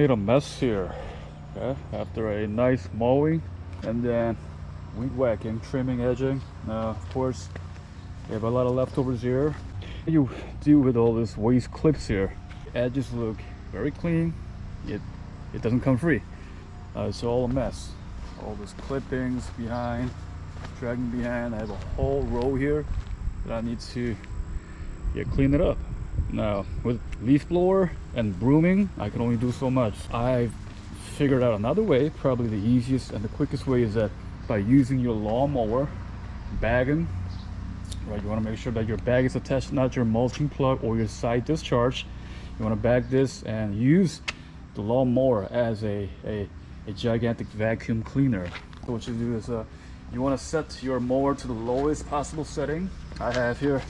made a mess here. Okay, after a nice mowing and then weed whacking, trimming, edging. Now, of course, we have a lot of leftovers here. What you do with all this waste clips here? Edges look very clean. It doesn't come free. It's all a mess. All these clippings behind, dragging behind. I have a whole row here that I need to clean it up. Now, with leaf blower and brooming, I can only do so much. I've figured out another way. Probably the easiest and the quickest way is that by using your lawnmower, bagging, right? You want to make sure that your bag is attached, not your mulching plug or your side discharge. You want to bag this and use the lawnmower as a gigantic vacuum cleaner. So what you do is you want to set your mower to the lowest possible setting. I have here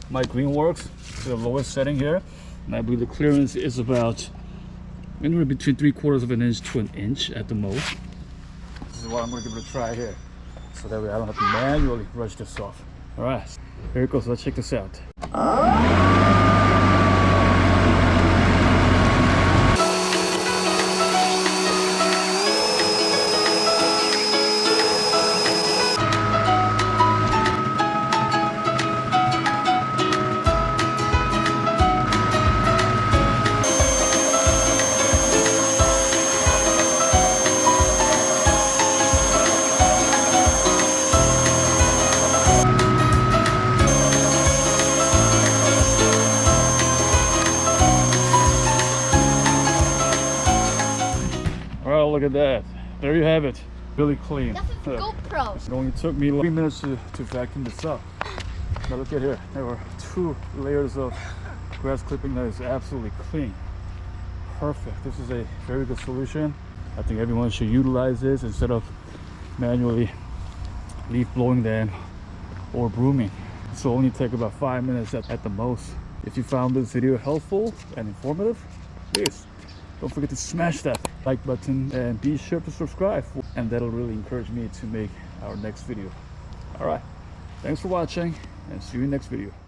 my Greenworks to the lowest setting here, and I believe the clearance is about anywhere between 3/4 of an inch to an inch at the most. This is what I'm going to give it a try here, so that way I don't have to manually brush this off. All right, here it goes. Let's check this out. Well, look at that. There you have it. Really clean. That's a GoPro. It only took me 3 minutes to vacuum this up. Now look at here. There were 2 layers of grass clipping that is absolutely clean. Perfect. This is a very good solution. I think everyone should utilize this instead of manually leaf blowing them or brooming. This will only take about 5 minutes at the most. If you found this video helpful and informative, please don't forget to smash that like button and be sure to subscribe, and that'll really encourage me to make our next video. All right, thanks for watching and see you in the next video.